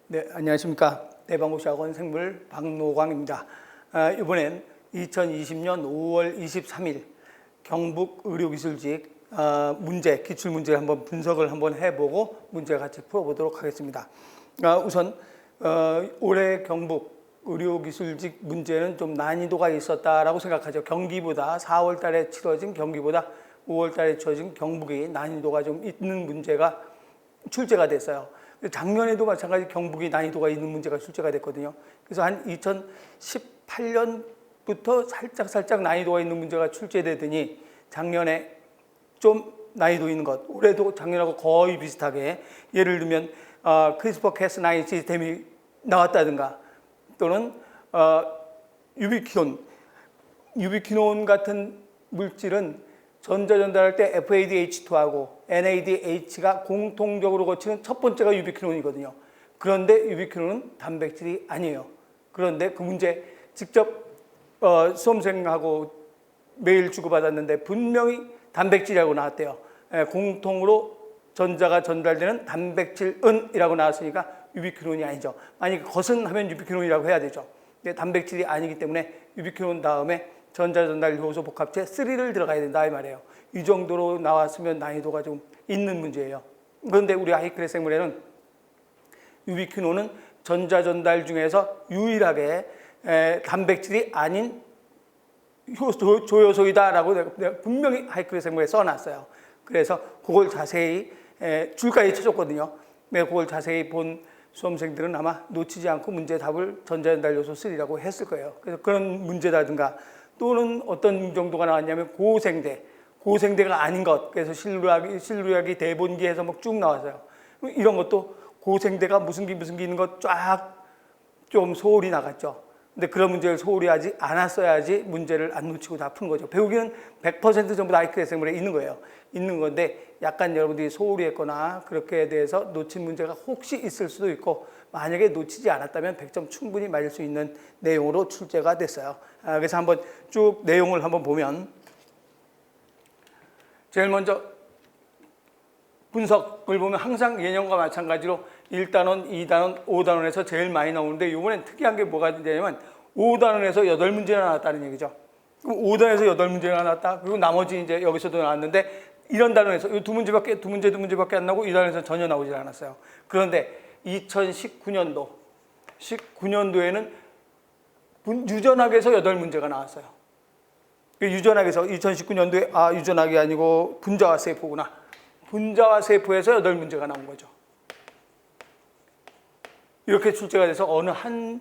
네, 안녕하십니까. 대방고시학원 생물 박노광입니다. 이번엔 2020년 5월 23일 경북 의료기술직 문제, 기출문제 한번 분석을 한번 해보고 문제 같이 풀어보도록 하겠습니다. 우선 올해 경북 의료기술직 문제는 좀 난이도가 있었다라고 생각하죠. 경기보다 4월 달에 치러진 경기보다 5월 달에 치러진 경북이 난이도가 좀 있는 문제가 출제가 됐어요. 작년에도 마찬가지 경북이 난이도가 있는 문제가 출제가 됐거든요. 그래서 한 2018년부터 살짝 난이도가 있는 문제가 출제되더니 작년에 좀 난이도 있는 것, 올해도 작년하고 거의 비슷하게 예를 들면 크리스퍼 캐스9 시스템이 나왔다든가 또는 유비퀴논 같은 물질은 전자전달할 때 FADH2하고 NADH가 공통적으로 거치는 첫 번째가 유비퀴논이거든요. 그런데 유비퀴논은 단백질이 아니에요. 그런데 그 문제 직접 수험생하고 메일 주고받았는데 분명히 단백질이라고 나왔대요. 공통으로 전자가 전달되는 단백질은이라고 나왔으니까 유비퀴논이 아니죠. 만약에 것은 하면 유비퀴논이라고 해야 되죠. 근데 단백질이 아니기 때문에 유비퀴논 다음에 전자전달 요소 복합체 3를 들어가야 된다 이 말이에요. 이 정도로 나왔으면 난이도가 좀 있는 문제예요. 그런데 우리 하이클래스 생물에는 유비퀴논은 전자전달 중에서 유일하게 단백질이 아닌 조효소이다라고 내가 분명히 하이클래스 생물에 써놨어요. 그래서 그걸 자세히 줄까지 쳐줬거든요. 그걸 자세히 본 수험생들은 아마 놓치지 않고 문제 답을 전자전달 요소 3라고 했을 거예요. 그래서 그런 문제라든가 또는 어떤 정도가 나왔냐면 고생대가 아닌 것. 그래서 실루약이 대본기에서 막 쭉 나왔어요. 이런 것도 고생대가 무슨 기 있는 것 쫙 좀 소홀히 나갔죠. 근데 그런 문제를 소홀히 하지 않았어야지 문제를 안 놓치고 다 푸는 거죠. 배우기는 100% 전부 다 IQ 생물에 있는 거예요. 있는 건데 약간 여러분들이 소홀히 했거나 그렇게 대해서 놓친 문제가 혹시 있을 수도 있고 만약에 놓치지 않았다면 100점 충분히 맞을 수 있는 내용으로 출제가 됐어요. 그래서 한번 쭉 내용을 한번 보면 제일 먼저 분석을 보면 항상 예년과 마찬가지로 1단원, 2단원, 5단원에서 제일 많이 나오는데 이번엔 특이한 게 뭐가 되냐면 5단원에서 8문제가 나왔다는 얘기죠. 그럼 5단원에서 8문제가 나왔다. 그리고 나머지 이제 여기서도 나왔는데 이런 단원에서 두 문제밖에 안 나오고 이 단원에서 전혀 나오지 않았어요. 그런데 19년도에는 유전학에서 8문제가 나왔어요. 유전학에서 2019년도에 유전학이 아니고 분자와 세포구나. 분자와 세포에서 8문제가 나온 거죠. 이렇게 출제가 돼서 어느 한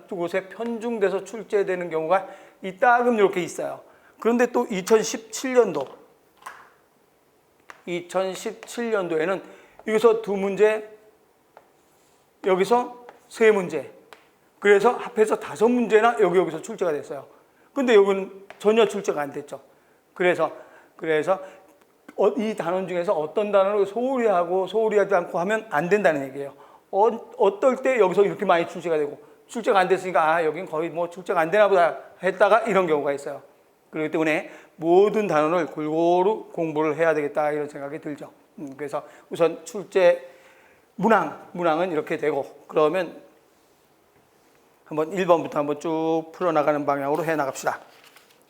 곳에 편중돼서 출제되는 경우가 이따금 이렇게 있어요. 그런데 또 2017년도에는 여기서 2문제, 여기서 3문제. 그래서 합해서 5문제나 여기서 출제가 됐어요. 근데 여기는 전혀 출제가 안 됐죠. 그래서 이 단원 중에서 어떤 단원을 소홀히 하고 소홀히 하지 않고 하면 안 된다는 얘기예요. 어떨 때 여기서 이렇게 많이 출제가 되고 출제가 안 됐으니까 여긴 거의 뭐 출제가 안 되나 보다 했다가 이런 경우가 있어요. 그렇기 때문에 모든 단원을 골고루 공부를 해야 되겠다 이런 생각이 들죠. 그래서 우선 출제 문항은 이렇게 되고 그러면 한번 1번부터 한번 쭉 풀어나가는 방향으로 해나갑시다.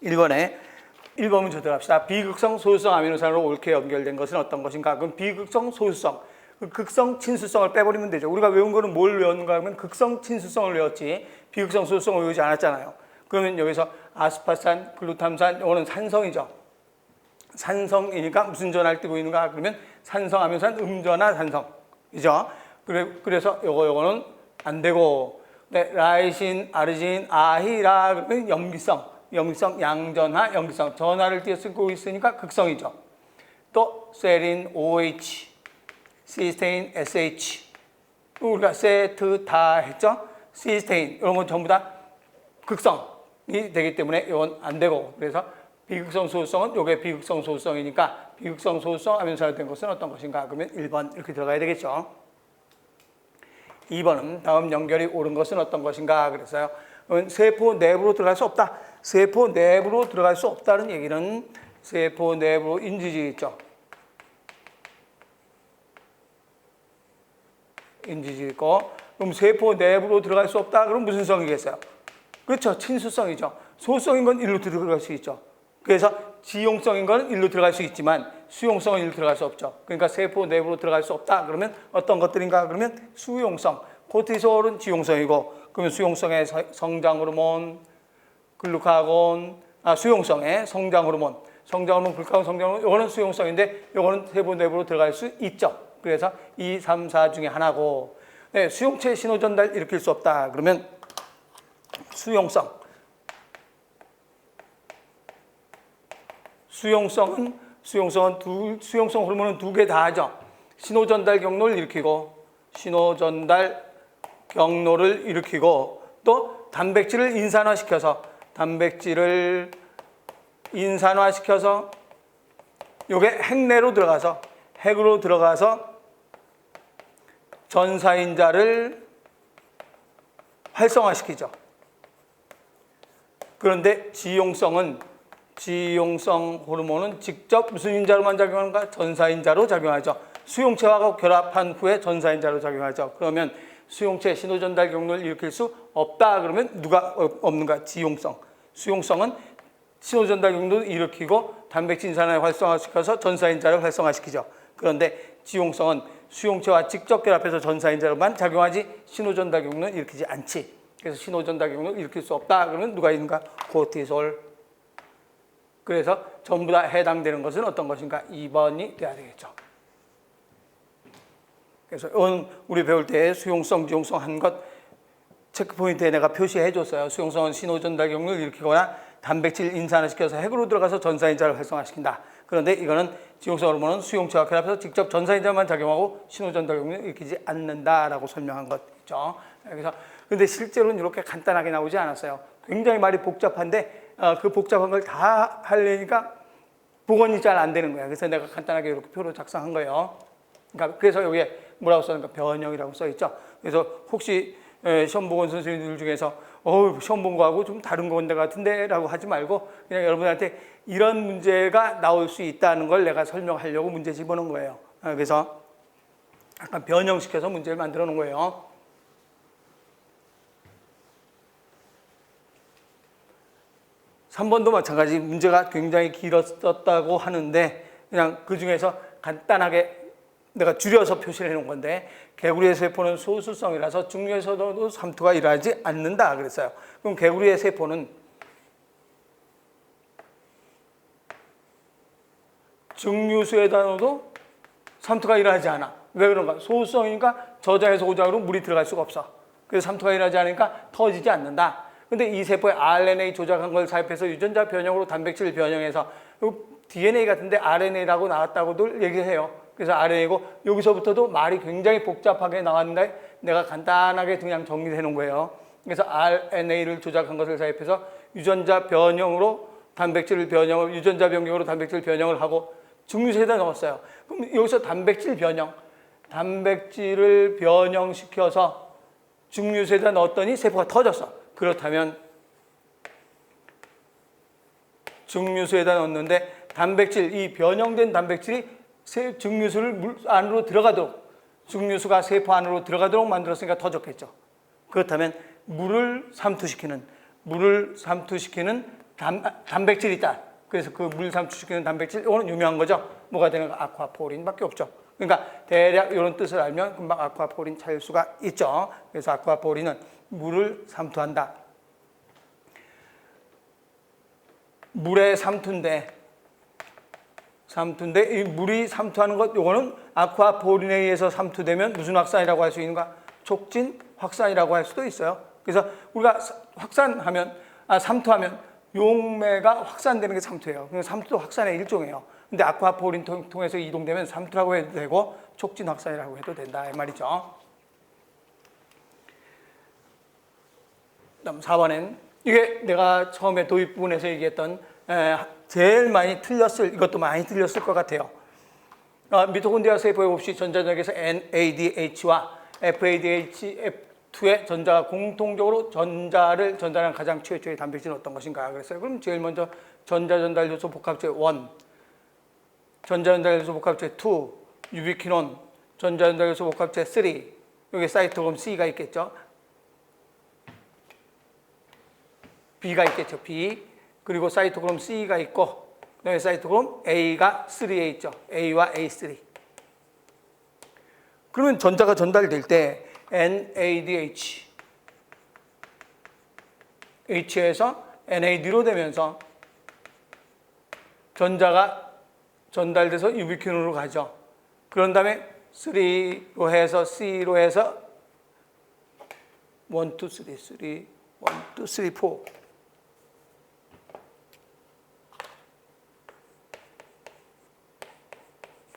1번 문제 들어갑시다. 비극성 소수성 아미노산으로 옳게 연결된 것은 어떤 것인가? 그럼 비극성 소수성, 극성 친수성을 빼버리면 되죠. 우리가 외운 거는 뭘 외웠는가 하면 극성 친수성을 외웠지 비극성 소수성을 외우지 않았잖아요. 그러면 여기서 아스파산, 글루탐산 이거는 산성이죠. 산성이니까 무슨 전화를 띄고 있는가? 그러면 산성 아미노산 음전화 산성이죠. 그래서 요거는 안 되고 라이신, 아르진, 아히라 그러면 염기성, 양전화, 염기성 전화를 띄어 쓰고 있으니까 극성이죠. 또 세린, OH, 시스테인, SH 우리가 세트 다 했죠. 시스테인 이런 건 전부 다 극성이 되기 때문에 이건 안 되고 그래서 비극성 소수성은 요게 비극성 소수성이니까 비극성 소수성 아미노산으로 된 것은 어떤 것인가? 그러면 1번 이렇게 들어가야 되겠죠. 2번은 다음 연결이 옳은 것은 어떤 것인가 그랬어요. 세포 내부로 들어갈 수 없다. 세포 내부로 들어갈 수 없다는 얘기는 세포 내부로 인지질 있죠. 인지질 있고 그럼 세포 내부로 들어갈 수 없다. 그럼 무슨 성이겠어요? 그렇죠. 친수성이죠. 소수성인 건 일로 들어갈 수 있죠. 그래서 지용성인 건 일로 들어갈 수 있지만 수용성은 일로 들어갈 수 없죠. 그러니까 세포 내부로 들어갈 수 없다. 그러면 어떤 것들인가? 그러면 수용성. 코티솔은 지용성이고, 그러면 수용성의 성장 호르몬, 글루카곤, 수용성의 성장 호르몬, 글루카곤 성장 호르몬, 이거는 수용성인데 이거는 세포 내부로 들어갈 수 있죠. 그래서 2, 3, 4 중에 하나고, 네, 수용체 신호 전달 일으킬 수 없다. 그러면 수용성. 수용성 호르몬은 두 개 다 하죠. 신호 전달 경로를 일으키고, 또 단백질을 인산화시켜서 요게 핵으로 들어가서 전사인자를 활성화시키죠. 그런데 지용성 호르몬은 직접 무슨 인자로만 작용하는가? 전사인자로 작용하죠. 수용체하고 결합한 후에 전사인자로 작용하죠. 그러면 수용체 신호전달 경로를 일으킬 수 없다. 그러면 누가 없는가? 지용성. 수용성은 신호전달 경로를 일으키고 단백질 인산화를 활성화시켜서 전사인자를 활성화시키죠. 그런데 지용성은 수용체와 직접 결합해서 전사인자로만 작용하지 신호전달 경로를 일으키지 않지. 그래서 신호전달 경로를 일으킬 수 없다. 그러면 누가 있는가? 코티솔. 그래서 전부 다 해당되는 것은 어떤 것인가? 2번이 돼야 되겠죠. 그래서 우리 배울 때 수용성, 지용성 한 것 체크포인트에 내가 표시해 줬어요. 수용성은 신호전달 경로를 일으키거나 단백질 인산화시켜서 핵으로 들어가서 전사인자를 활성화시킨다. 그런데 이거는 지용성 호르몬은 수용체와 결합해서 직접 전사인자만 작용하고 신호전달 경로를 일으키지 않는다라고 설명한 것 있죠. 그래서 근데 실제로는 이렇게 간단하게 나오지 않았어요. 굉장히 말이 복잡한데 그 복잡한 걸 다 하려니까 복원이 잘 안 되는 거야. 그래서 내가 간단하게 이렇게 표로 작성한 거예요. 그러니까 그래서 여기에 뭐라고 써있는가? 변형이라고 써있죠. 그래서 혹시 시험 보건 선생님들 중에서 시험 본 거하고 좀 다른 건데 같은데 라고 하지 말고 그냥 여러분한테 이런 문제가 나올 수 있다는 걸 내가 설명하려고 문제 집어넣은 거예요. 그래서 약간 변형시켜서 문제를 만들어 놓은 거예요. 3번도 마찬가지 문제가 굉장히 길었다고 하는데 그냥 그 중에서 간단하게 내가 줄여서 표시를 해놓은 건데 개구리의 세포는 소수성이라서 중류에서도 삼투가 일어나지 않는다 그랬어요. 그럼 개구리의 세포는 중류수에다 넣어도 삼투가 일어나지 않아. 왜 그런가? 소수성이니까 저장에서 오장으로 물이 들어갈 수가 없어. 그래서 삼투가 일어나지 않으니까 터지지 않는다. 근데 이 세포에 RNA 조작한 걸 삽입해서 유전자 변형으로 단백질을 변형해서 DNA 같은데 RNA라고 나왔다고들 얘기해요. 그래서 RNA고 여기서부터도 말이 굉장히 복잡하게 나왔는데 내가 간단하게 그냥 정리해 놓은 거예요. 그래서 RNA를 조작한 것을 삽입해서 유전자 변형으로 단백질을 변형을 유전자 변경으로 단백질 변형을 하고 중류세에다 넣었어요. 그럼 여기서 단백질을 변형시켜서 중류세에다 넣었더니 세포가 터졌어. 그렇다면 중류수에다 넣었는데 이 변형된 단백질이 중류수를 물 안으로 들어가도록 중류수가 세포 안으로 들어가도록 만들었으니까 터졌겠죠. 그렇다면 물을 삼투시키는 단백질이 있다. 그래서 그 물 삼투시키는 단백질 이거는 유명한 거죠. 뭐가 되는가? 아쿠아포린밖에 없죠. 그러니까 대략 이런 뜻을 알면 금방 아쿠아포린 찾을 수가 있죠. 그래서 아쿠아포린은 물을 삼투한다. 물의 삼투인데 이 물이 삼투하는 것 요거는 아쿠아포린에 의해서 삼투되면 무슨 확산이라고 할 수 있는가? 촉진 확산이라고 할 수도 있어요. 그래서 우리가 삼투하면 용매가 확산되는 게 삼투예요. 삼투도 확산의 일종이에요. 근데 아쿠아포린 통해서 이동되면 삼투라고 해도 되고 촉진 확산이라고 해도 된다 이 말이죠. 그다음 4번엔 이게 내가 처음에 도입 부분에서 얘기했던 제일 많이 이것도 많이 틀렸을 것 같아요. 미토콘드리아 세포에 없이 전자전역에서 NADH와 FADH2의 전자가 공통적으로 전자를 전달하는 가장 최초의 단백질은 어떤 것인가 그랬어요. 그럼 제일 먼저 전자전달 요소 복합체 1, 전자전달 요소 복합체 2, 유비퀴논, 전자전달 요소 복합체 3, 여기 사이토크롬 C가 있겠죠. B가 있겠죠. B. 그리고 사이토크롬 C가 있고 그다음에 사이토크롬 A가 3에 있죠. A와 A3. 그러면 전자가 전달될 때 NADH H에서 NAD로 되면서 전자가 전달돼서 유비퀴론으로 가죠. 그런 다음에 3로 해서 C로 해서 1, 2, 3, 3, 1, 2, 3, 4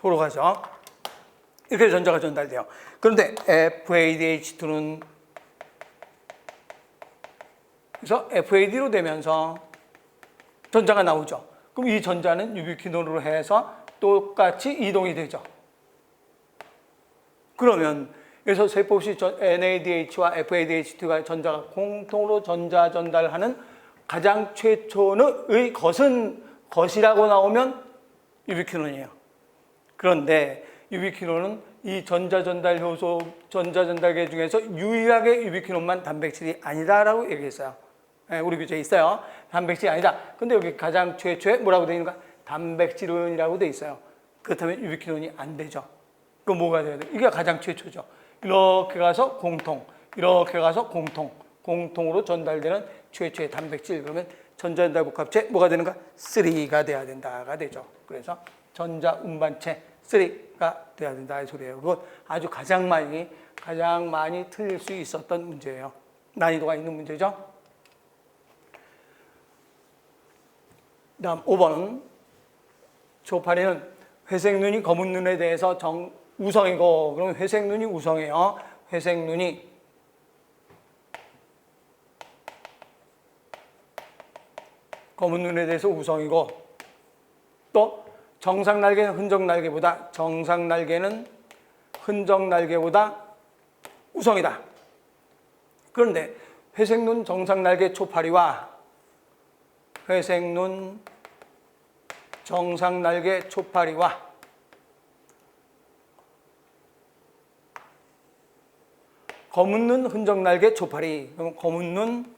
4로 가죠. 이렇게 전자가 전달돼요. 그런데 FADH2는 그래서 FAD로 되면서 전자가 나오죠. 그럼 이 전자는 유비퀴론으로 해서 똑같이 이동이 되죠. 그러면 그래서 세포 없이 NADH와 FADH2가 전자가 공통으로 전자 전달하는 가장 최초의 것이라고 나오면 유비퀴론이에요. 그런데 유비퀴론은 이 전자 전달 효소, 전자 전달계 중에서 유일하게 유비퀴론만 단백질이 아니다라고 얘기했어요. 우리 교재에 있어요. 단백질이 아니다. 근데 여기 가장 최초에 뭐라고 되어 있는가? 단백질론이라고 되어 있어요. 그렇다면 유비퀴론이 안 되죠. 그럼 뭐가 돼야 돼? 이게 가장 최초죠. 이렇게 가서 공통, 이렇게 가서 공통, 공통으로 전달되는 최초의 단백질. 그러면 전자전달 복합체 뭐가 되는가? 3가 돼야 된다가 되죠. 그래서 전자 운반체 3가 돼야 된다 이 소리예요. 그건 아주 가장 많이 틀릴 수 있었던 문제예요. 난이도가 있는 문제죠. 다음 5번은 초파리는 회색 눈이 검은 눈에 대해서 우성이고, 그러면 회색 눈이 우성이에요. 회색 눈이 검은 눈에 대해서 우성이고, 또 정상 날개는 흔적 날개보다 우성이다. 그런데 회색 눈 정상 날개 초파리와 회색 눈 정상 날개 초파리와 검은 눈 흔적 날개 초파리. 그러면 검은 눈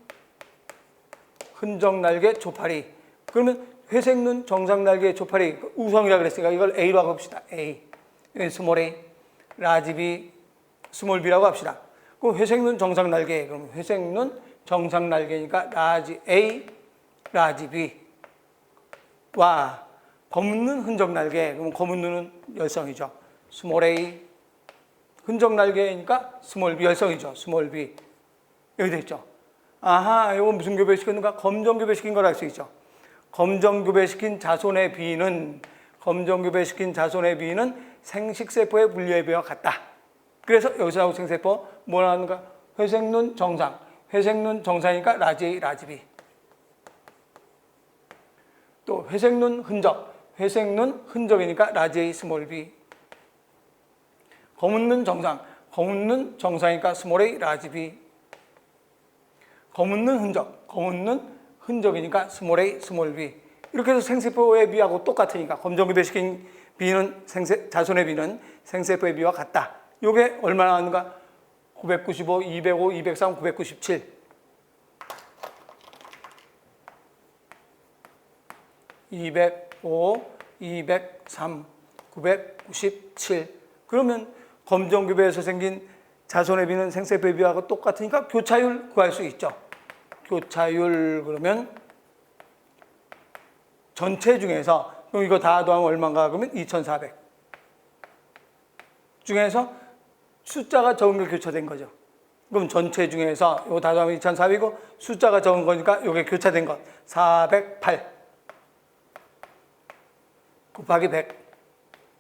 흔적 날개 초파리. 그러면 회색 눈 정상 날개 초파리 우성이라 그랬으니까 이걸 A로 하고 봅시다. A. 스몰 A, 라지 B, 스몰 B라고 합시다. 그럼 회색 눈 정상 날개. 그럼 회색 눈 정상 날개니까 라지 A, 라지 B와 검은 눈 흔적 날개. 그럼 검은 눈은 열성이죠. 스몰 A. 흔적 날개니까 스몰 B 열성이죠. 스몰 B. 여기 돼 있죠. 아하, 이거 무슨 교배시켰는가? 검정 교배시킨 걸 알 수 있죠. 검정 교배시킨 자손의 B는 생식세포의 분리비와 같다. 그래서 여기서 나온 생세포 뭐라 하는가? 회색눈 정상. 회색눈 정상이니까 라지 A, 라지 B. 또 회색눈 흔적. 회색눈 흔적이니까 라지 A, 스몰 B. 검은 눈 정상. 검은 눈 정상이니까 스몰 A, 라지 B. 검은 눈 흔적. 검은 눈 흔적이니까 스몰 A, 스몰 B. 이렇게 해서 생세포의 B하고 똑같으니까 검정 교배시킨 B는 자손의 B는 생세포의 B와 같다. 이게 얼마나 나왔는가? 995, 205, 203, 997. 205, 203, 997. 그러면 검정 교배에서 생긴 자손의 B는 생세포의 B하고 똑같으니까 교차율 구할 수 있죠. 교차율 그러면 전체 중에서 그럼 이거 다 더하면 얼마인가 그러면 2400 중에서 숫자가 적은 게 교차된 거죠. 그럼 전체 중에서 이거 다 더하면 2400이고 숫자가 적은 거니까 이게 교차된 것 408 곱하기 100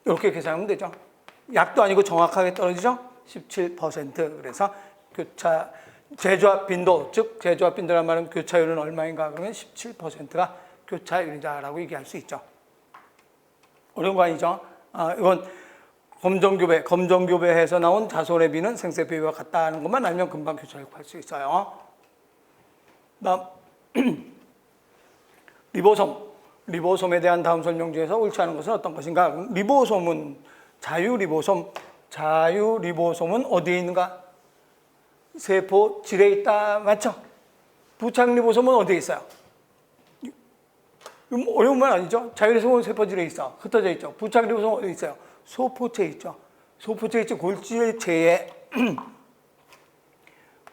이렇게 계산하면 되죠. 약도 아니고 정확하게 떨어지죠. 17%. 그래서 교차 재조합 빈도, 즉 재조합 빈도란 말은 교차율은 얼마인가 그러면 17%가 교차율이다라고 얘기할 수 있죠. 어려운 거 아니죠? 이건 검정교배해서 나온 자손의 B는 생세포의 B와 같다는 것만 알면 금방 교차율 구할 수 있어요. 다음 리보솜에 대한 다음 설명 중에서 옳지 않은 것은 어떤 것인가? 리보솜은 자유리보솜은 어디에 있는가? 세포질에 있다. 맞죠? 부착리보솜은 어디에 있어요? 어려운 말 아니죠? 자율성은 세포질에 있어. 흩어져 있죠. 부착리보솜은 어디 있어요? 소포체에 있죠. 소포체에 있죠. 골지체에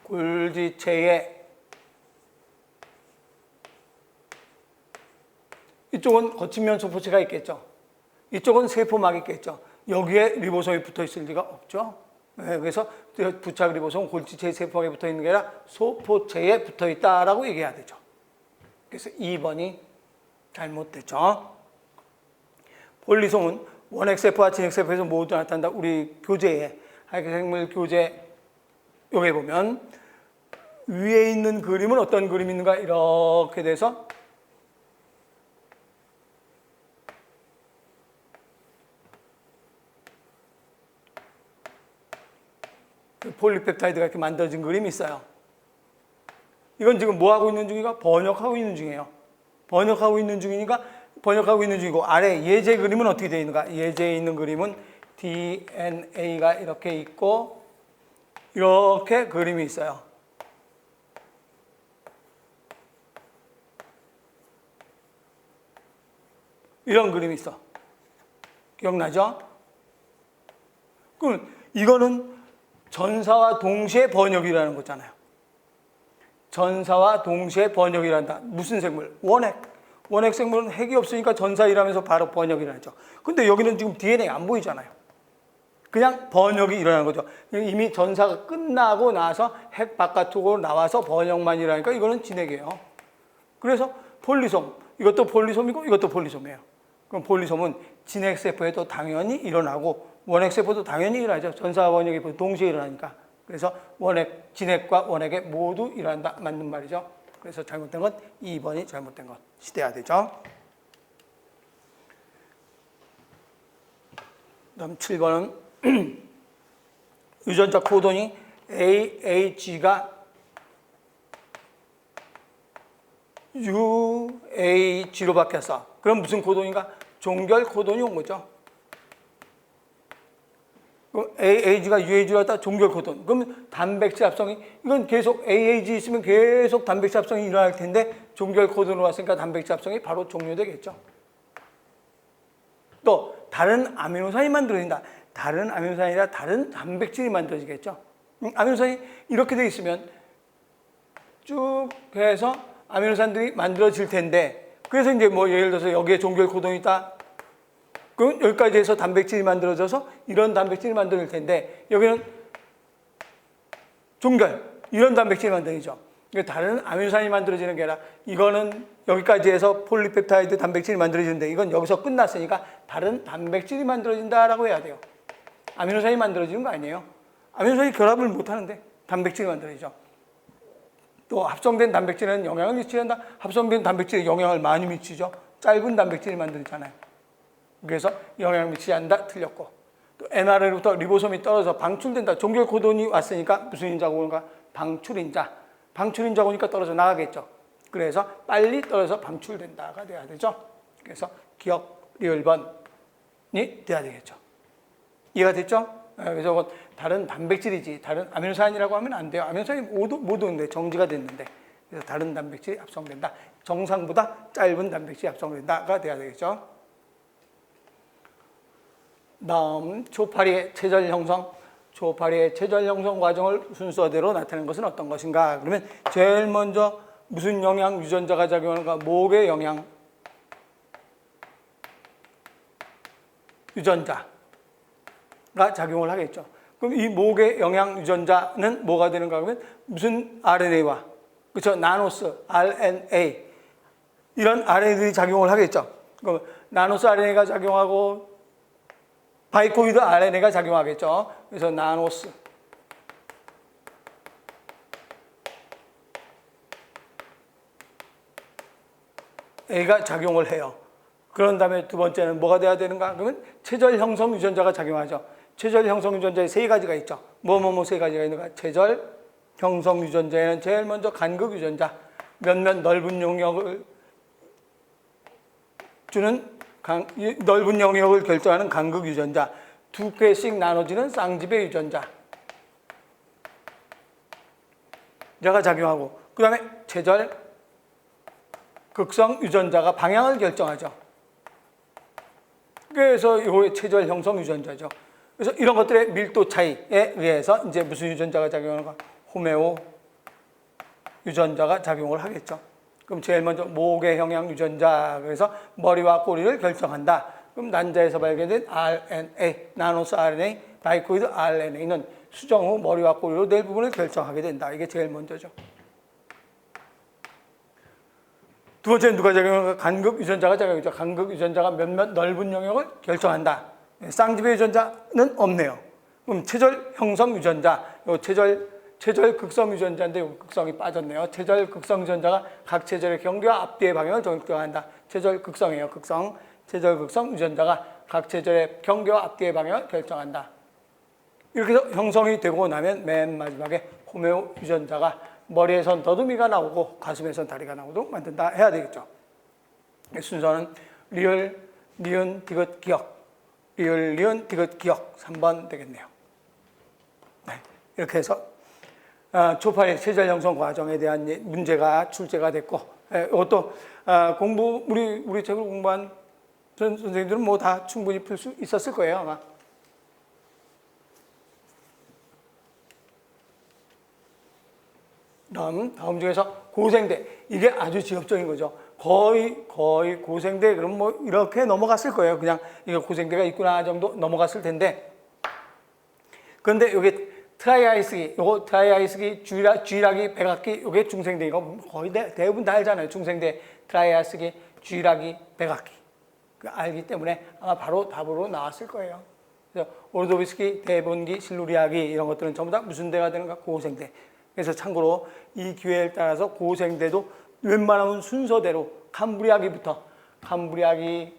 골지체에 이쪽은 거친면 소포체가 있겠죠. 이쪽은 세포막이 있겠죠. 여기에 리보솜이 붙어 있을 리가 없죠. 네, 그래서 부착 리보솜 골지체 세포막에 붙어 있는 게 아니라 소포체에 붙어 있다라고 얘기해야 되죠. 그래서 2번이 잘못됐죠. 폴리솜은 원핵세포와 진핵세포에서 모두 나타난다. 우리 교재에 하이생물 교재 여기 보면 위에 있는 그림은 어떤 그림이 있는가 이렇게 돼서 폴리펩타이드가 이렇게 만들어진 그림이 있어요. 이건 지금 뭐 하고 있는 중이가 번역하고 있는 중이에요. 번역하고 있는 중이니까 번역하고 있는 중이고 아래 예제 그림은 어떻게 되어 있는가? 예제에 있는 그림은 DNA가 이렇게 있고 이렇게 그림이 있어요. 이런 그림이 있어. 기억나죠? 그럼 이거는 전사와 동시에 번역이라는 거잖아요. 전사와 동시에 번역이란다. 무슨 생물? 원핵. 원핵 생물은 핵이 없으니까 전사일하면서 바로 번역이 일어나죠. 근데 여기는 지금 DNA 안 보이잖아요. 그냥 번역이 일어나는 거죠. 이미 전사가 끝나고 나서 핵 바깥으로 나와서 번역만 일어나니까 이거는 진핵이에요. 그래서 폴리솜, 이것도 폴리솜이고 이것도 폴리솜이에요. 그럼 폴리솜은 진핵세포에도 당연히 일어나고 원핵세포도 당연히 일어나죠. 전사와 번역이 동시에 일어나니까. 그래서 원핵, 진핵과 원핵에 모두 일어난다. 맞는 말이죠. 그래서 잘못된 건 2번이 잘못된 것이 돼야 되죠. 그다음 7번은 유전자 코돈이 AAG가 UAG로 바뀌었어. 그럼 무슨 코돈인가? 종결 코돈이 온 거죠. 그럼 AAG가 UAG로 왔다 종결 코돈. 그럼 단백질 합성이 이건 계속 AAG 있으면 계속 단백질 합성이 일어날 텐데 종결 코돈으로 왔으니까 단백질 합성이 바로 종료되겠죠. 또 다른 아미노산이 만들어진다. 다른 아미노산이 아니라 다른 단백질이 만들어지겠죠. 아미노산이 이렇게 돼 있으면 쭉 해서 아미노산들이 만들어질 텐데 그래서 이제 뭐 예를 들어서 여기에 종결 코돈이 있다. 그럼 여기까지 해서 단백질이 만들어져서 이런 단백질이 만들어질 텐데 여기는 종결 이런 단백질이 만들어지죠. 다른 아미노산이 만들어지는 게 아니라 이거는 여기까지 해서 폴리펩타이드 단백질이 만들어지는데 이건 여기서 끝났으니까 다른 단백질이 만들어진다라고 해야 돼요. 아미노산이 만들어지는 거 아니에요. 아미노산이 결합을 못하는데 단백질이 만들어지죠. 또 합성된 단백질에는 영향을 미치는다. 합성된 단백질에 영향을 많이 미치죠. 짧은 단백질이 만들잖아요. 그래서 영향을 미치지 않는다. 틀렸고 또 mRNA부터 리보솜이 떨어져서 방출된다. 종결 코돈이 왔으니까 무슨 인자가 오는가? 방출인자. 방출인자가 오니까 떨어져 나가겠죠. 그래서 빨리 떨어져서 방출된다가 돼야 되죠. 그래서 기억 리을 번이 돼야 되겠죠. 이해가 됐죠? 그래서 다른 단백질이지 다른 아미노산이라고 하면 안 돼요. 아미노산이 모두 있는데 정지가 됐는데 그래서 다른 단백질이 합성된다. 정상보다 짧은 단백질이 합성된다가 돼야 되겠죠. 다음 초파리의 체절 형성. 초파리의 체절 형성 과정을 순서대로 나타내는 것은 어떤 것인가? 그러면 제일 먼저 무슨 영양 유전자가 작용하는가? 목의 영양 유전자가 작용을 하겠죠. 그럼 이 목의 영양 유전자는 뭐가 되는가 하면 무슨 RNA와 그렇죠? 나노스, RNA 이런 RNA들이 작용을 하겠죠. 그럼 나노스 RNA가 작용하고 바이코이드 RNA가 작용하겠죠. 그래서 나노스 A가 작용을 해요. 그런 다음에 두 번째는 뭐가 돼야 되는가? 그러면 체절 형성 유전자가 작용하죠. 체절 형성 유전자에 세 가지가 있죠. 세 가지가 있는가? 체절 형성 유전자에는 제일 먼저 간극 유전자, 몇몇 넓은 영역을 주는 넓은 영역을 결정하는 간극 유전자, 두 개씩 나눠지는 쌍집의 유전자, 자가 작용하고 그 다음에 체절 극성 유전자가 방향을 결정하죠. 그래서 이거 체절 형성 유전자죠. 그래서 이런 것들의 밀도 차이에 의해서 이제 무슨 유전자가 작용하는가? 호메오 유전자가 작용을 하겠죠. 그럼 제일 먼저 목의 영양 유전자, 그래서 머리와 꼬리를 결정한다. 그럼 난자에서 발견된 RNA, 나노스 RNA, 다이코이드 RNA는 수정 후 머리와 꼬리로 낼 부분을 결정하게 된다. 이게 제일 먼저죠. 두 번째는 누가 작용하는가? 간극 유전자가 작용하죠. 간극 유전자가 몇몇 넓은 영역을 결정한다. 쌍집의 유전자는 없네요. 그럼 체절 형성 유전자, 요 체절 극성 유전자인데 요 극성이 빠졌네요. 체절 극성 유전자가 각 체절의 경계와 앞뒤의 방향을 결정한다. 체절 극성이에요. 극성. 체절 극성 유전자가 각 체절의 경계와 앞뒤의 방향을 결정한다. 이렇게 해서 형성이 되고 나면 맨 마지막에 호메오 유전자가 머리에선 더듬이가 나오고 가슴에선 다리가 나오도록 만든다 해야 되겠죠. 순서는 리을, 니은, 디귿, 기억. 리을, 니은, 디귿, 기억 3번 되겠네요. 네, 이렇게 해서 초파의 체절 형성 과정에 대한 문제가 출제가 됐고, 이것도 우리 책을 공부한 선생님들은 뭐 다 충분히 풀 수 있었을 거예요, 아마. 다음 중에서 고생대. 이게 아주 지엽적인 거죠. 거의 고생대, 그럼 뭐 이렇게 넘어갔을 거예요. 그냥 이거 고생대가 있구나 정도 넘어갔을 텐데. 그런데 여기 트라이아이스기, 요거 트라이아이스기, 쥐라기, 백악기, 요게 중생대. 이거 거의 대부분 다 알잖아요. 중생대, 트라이아이스기, 쥐라기, 백악기. 알기 때문에 아마 바로 답으로 나왔을 거예요. 그래서 오르도비스키, 대본기, 실루리아기 이런 것들은 전부 다 무슨 대가 되는가? 고생대. 그래서 참고로 이 기회에 따라서 고생대도 웬만하면 순서대로 캄브리아기부터 캄브리아기,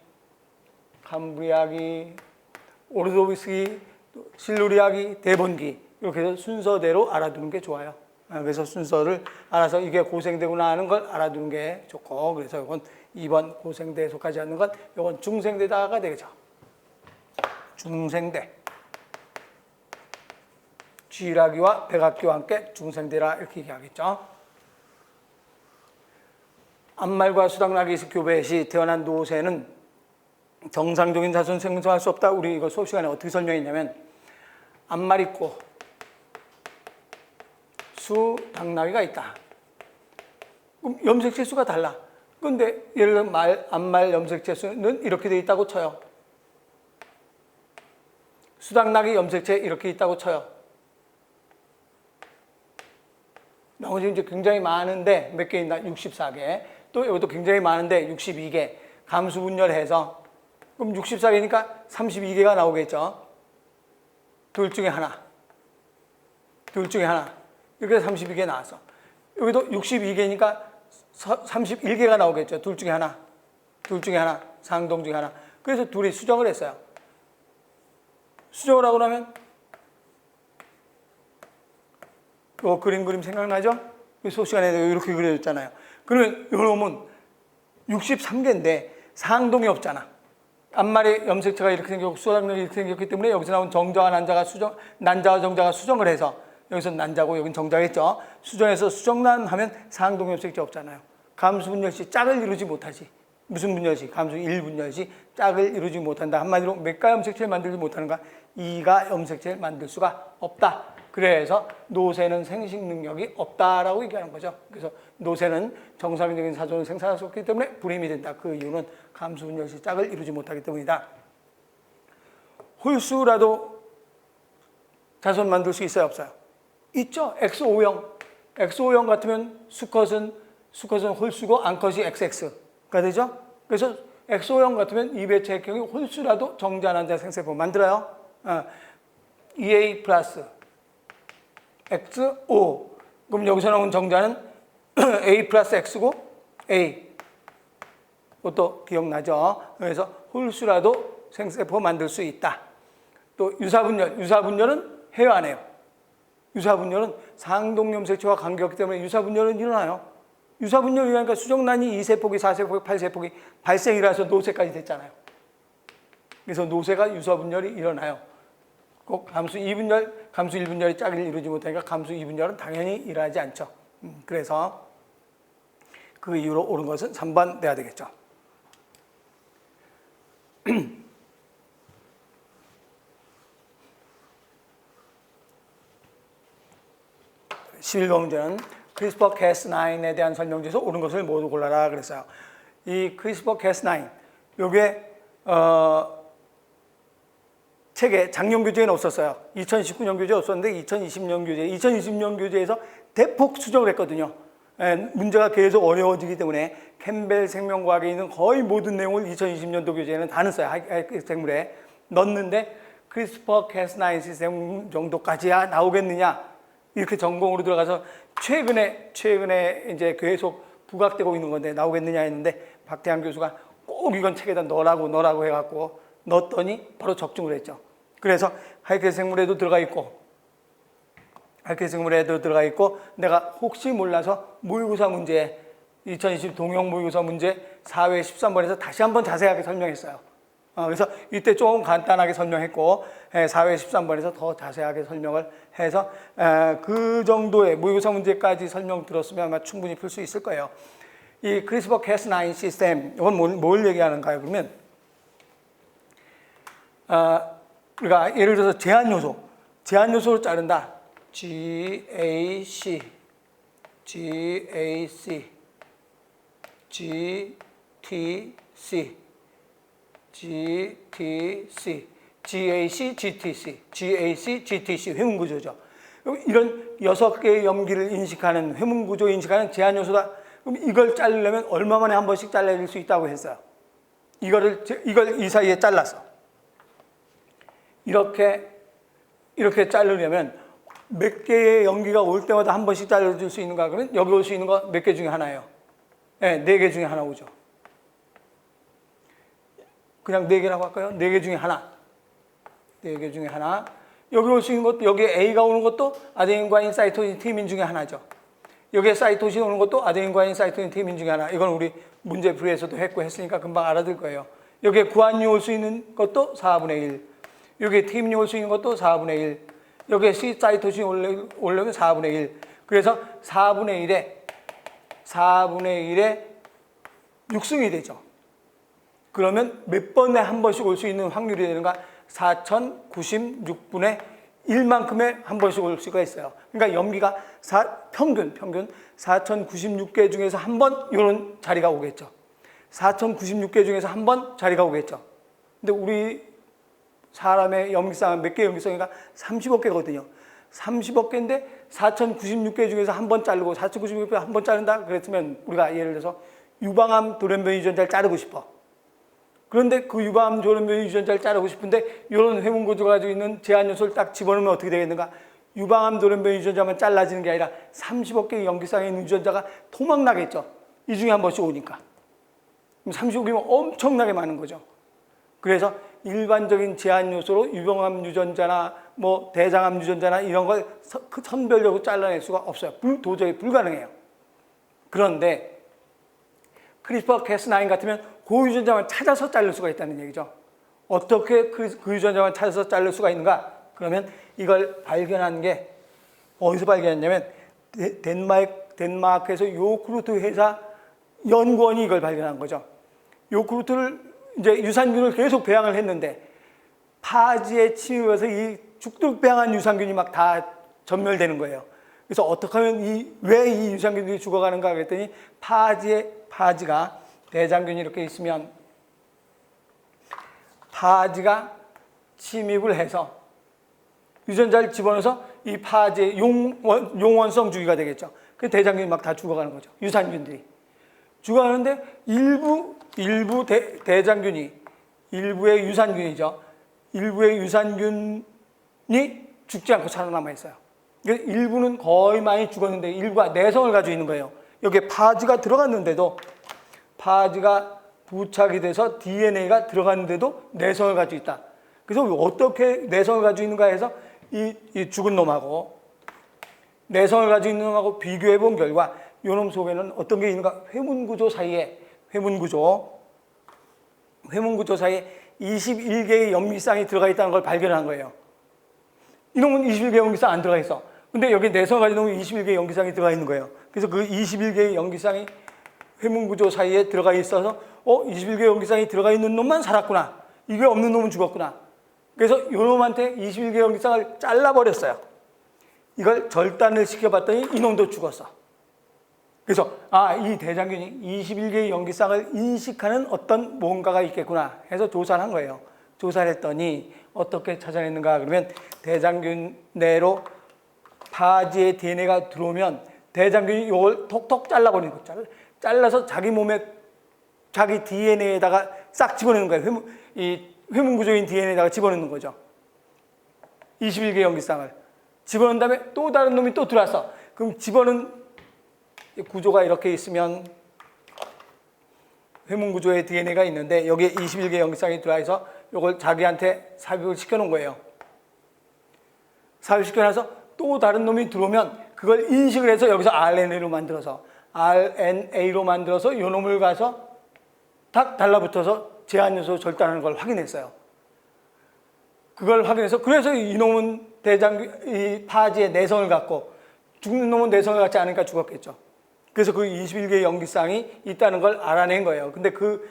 오르도비스키, 실루리아기, 대본기 이렇게 해서 순서대로 알아두는 게 좋아요. 그래서 순서를 알아서 이게 고생대구나 하는 걸 알아두는 게 좋고, 그래서 이건 2번 고생대에 속하지 않는 건 이건 중생대다가 되겠죠. 중생대. 쥐라기와 백악기와 함께 중생대라 이렇게 얘기하겠죠. 암말과 수당락이 교배 시 태어난 노새는 정상적인 자손 생성할 수 없다. 우리 이거 수업 시간에 어떻게 설명했냐면 암말 있고 수당락이가 있다. 그럼 염색체 수가 달라. 그런데 예를 들어 암말 염색체 수는 이렇게 돼 있다고 쳐요. 수당락이 염색체 이렇게 있다고 쳐요. 나머지 이제 굉장히 많은데 몇 개 있나? 64개. 또 이것도 굉장히 많은데 62개. 감수 분열해서 그럼 64개니까 32개가 나오겠죠. 둘 중에 하나. 이렇게 32개 나왔어. 여기도 62개니까 31개가 나오겠죠. 둘 중에 하나. 상동 중에 하나. 그래서 둘이 수정을 했어요. 수정을 하고 나면 요 그림 생각나죠? 수업 시간에 이렇게 그려졌잖아요. 그러면 여러분 63개인데 상동이 없잖아. 앞말에 염색체가 이렇게 생겼고 수정이 이렇게 생겼기 때문에 여기서 나온 정자와 난자와 정자가 수정을 해서 여기서 난자고 여긴 정자겠죠. 수정해서 수정난 하면 상동 염색체 없잖아요. 감수 분열시 짝을 이루지 못하지. 무슨 분열시? 감수 1분열시 짝을 이루지 못한다. 한마디로 몇가 염색체를 만들지 못하는가? 2가 염색체를 만들 수가 없다. 그래서 노새는 생식 능력이 없다라고 얘기하는 거죠. 그래서 노새는 정상적인 사존을 생산할 수 없기 때문에 불임이 된다. 그 이유는 감수 분열시 짝을 이루지 못하기 때문이다. 홀수라도 자손 만들 수 있어요, 없어요? 있죠. X5형 같으면 수컷은 홀수고 암컷이 XX가 되죠. 그래서 X5형 같으면 이배체의 경우 홀수라도 정자 난자 생세포 만들어요. EA 플러스 XO. 그럼 여기서 나온 정자는 A 플러스 X고 A. 그것도 기억나죠? 그래서 홀수라도 생세포 만들 수 있다. 또 유사분열은 해요, 안 해요? 유사분열은 상동염색체와 관계없기 때문에 유사분열은 일어나요. 유사분열이 일어나니까 수정란이 2세포기, 4세포기, 8세포기 발생이라서 노쇠까지 됐잖아요. 그래서 노쇠가 유사분열이 일어나요. 꼭 감수 2분열, 감수 1분열이 짝을 이루지 못하니까 감수 2분열은 당연히 일어나지 않죠. 그래서 그 이후로 옳은 것은 3번 돼야 되겠죠. 11번 문제는 크리스퍼 캐스9에 대한 설명 중에서 옳은 것을 모두 골라라 그랬어요. 이 크리스퍼 캐스9 요게 책에 작년 교재에는 없었어요. 2019년 교재에 없었는데 2020년 교재에서 대폭 수정을 했거든요. 문제가 계속 어려워지기 때문에 캠벨 생명과학에 있는 거의 모든 내용을 2020년도 교재에는 다 넣었어요. 생물에 넣었는데 크리스퍼 캐스9 시스템 정도까지야 나오겠느냐 이렇게 전공으로 들어가서 최근에 이제 계속 부각되고 있는 건데 나오겠느냐 했는데 박태환 교수가 꼭 이건 책에다 넣으라고 해갖고 넣었더니 바로 적중을 했죠. 그래서 하이케 생물에도 들어가 있고 내가 혹시 몰라서 모의고사 문제 2020 동영 모의고사 문제 4회 13번에서 다시 한번 자세하게 설명했어요. 그래서 이때 좀 간단하게 설명했고 4회 13번에서 더 자세하게 설명을 해서 그 정도의 모의고사 문제까지 설명 들었으면 아마 충분히 풀 수 있을 거예요. 이 크리스퍼 캐스9 시스템 이건 뭘 얘기하는가요? 그러면 우리가 예를 들어서 제한 요소로 자른다. GAC, GTC, GAC, GTC 회문구조죠. 이런 6개의 염기를 인식하는 회문구조 인식하는 제한 요소다. 그럼 이걸 자르려면 얼마 만에 한 번씩 잘라낼 수 있다고 했어요. 이걸 이 사이에 잘라서 이렇게 자르려면 몇 개의 염기가 올 때마다 한 번씩 잘라줄 수 있는가? 그러면 여기 올 수 있는 거 몇 개 중에 하나예요. 네, 4개 중에 하나 오죠. 그냥 4개라고 할까요? 4개 중에 하나. 4개 중에 하나. 여기 올 수 있는 것도, 여기에 A가 오는 것도 아데닌, 과인, 사이토신, 티민 중에 하나죠. 여기에 사이토신 오는 것도 아데닌, 과인, 사이토신, 티민 중에 하나. 이건 우리 문제 풀이에서도 했으니까 금방 알아들 거예요. 여기에 구안유 올 수 있는 것도 4분의 1. 여기에 티민이 올 수 있는 것도 4분의 1. 여기에 사이토신이 오려면 4분의 1. 그래서 4분의 1에 6승이 되죠. 그러면 몇 번에 한 번씩 올 수 있는 확률이 되는가? 4096분의 1만큼의 한 번씩 올 수가 있어요. 그러니까 염기가 평균 4096개 중에서 한 번 이런 자리가 오겠죠. 4096개 중에서 한 번 자리가 오겠죠. 근데 우리 사람의 염기성은 몇 개 염기성인가? 30억 개거든요. 30억 개인데 4096개 중에서 한 번 자르고 4096개 한 번 자른다 그랬으면 우리가 예를 들어서 유방암 돌연변이 유전자를 자르고 싶어. 그런데 그 유방암 돌연변이 유전자를 자르고 싶은데 이런 회문구조가 가지고 있는 제한 요소를 딱 집어넣으면 어떻게 되겠는가? 유방암 돌연변이 유전자만 잘라지는 게 아니라 30억 개의 염기성에 있는 유전자가 토막나겠죠. 이 중에 한 번씩 오니까. 30억이면 엄청나게 많은 거죠. 그래서 일반적인 제한 요소로 유방암 유전자나 뭐 대장암 유전자나 이런 걸 선별적으로 잘라낼 수가 없어요. 도저히 불가능해요. 그런데 크리스퍼 캐스9 같으면 그 유전자만 찾아서 자를 수가 있다는 얘기죠. 어떻게 그 유전자만 찾아서 자를 수가 있는가? 그러면 이걸 발견한 게 어디서 발견했냐면 덴마크에서 요크루트 회사 연구원이 이걸 발견한 거죠. 요크루트를 이제 유산균을 계속 배양을 했는데 파지에 침입해서 이 죽도록 배양한 유산균이 막 다 전멸되는 거예요. 그래서 어떻게 하면 왜 이 유산균들이 죽어가는가 그랬더니 파지가 대장균이 이렇게 있으면 파지가 침입을 해서 유전자를 집어넣어서 이 파지의 용원성 주기가 되겠죠. 그 대장균이 막 다 죽어가는 거죠. 유산균들이. 죽어가는데 일부 대장균이 일부의 유산균이죠. 일부의 유산균이 죽지 않고 살아남아 있어요. 일부는 거의 많이 죽었는데 일부가 내성을 가지고 있는 거예요. 여기에 파지가 들어갔는데도 파지가 부착이 돼서 DNA가 들어갔는데도 내성을 가지고 있다. 그래서 어떻게 내성을 가지고 있는가 해서 이 죽은 놈하고 내성을 가지고 있는 놈하고 비교해 본 결과 이 놈 속에는 어떤 게 있는가? 회문구조 사이에 21개의 염기쌍이 들어가 있다는 걸 발견한 거예요. 이놈은 21개 염기쌍 안 들어가 있어. 근데 여기 내성을 가지고 있는 놈은 21개의 염기쌍이 들어가 있는 거예요. 그래서 그 21개의 염기쌍이 회문구조 사이에 들어가 있어서 21개의 염기쌍이 들어가 있는 놈만 살았구나. 이게 없는 놈은 죽었구나. 그래서 요 놈한테 21개의 염기쌍을 잘라버렸어요. 이걸 절단을 시켜봤더니 이놈도 죽었어. 그래서 이 대장균이 21개의 염기쌍을 인식하는 어떤 뭔가가 있겠구나 해서 조사를 한 거예요. 조사를 했더니 어떻게 찾아냈는가 그러면 대장균 내로 파지의 DNA가 들어오면 대장균이 이걸 톡톡 잘라버리는 거예요. 잘라서 자기 몸에 자기 DNA에다가 싹 집어넣는 거예요. 이 회문구조인 DNA에다가 집어넣는 거죠. 21개의 염기쌍을 집어넣은 다음에 또 다른 놈이 또 들어왔어. 그럼 집어넣은 구조가 이렇게 있으면 회문구조의 DNA가 있는데 여기에 21개의 염기쌍이 들어와서 이걸 자기한테 삽입을 시켜놓은 거예요. 삽입시켜놔서 또 다른 놈이 들어오면 그걸 인식을 해서 여기서 RNA로 만들어서 이 놈을 가서 딱 달라붙어서 제한요소 절단하는 걸 확인했어요. 그걸 확인해서 그래서 이놈은 이 파지의 내성을 갖고 죽는 놈은 내성을 갖지 않으니까 죽었겠죠. 그래서 그 21개의 염기쌍이 있다는 걸 알아낸 거예요. 근데 그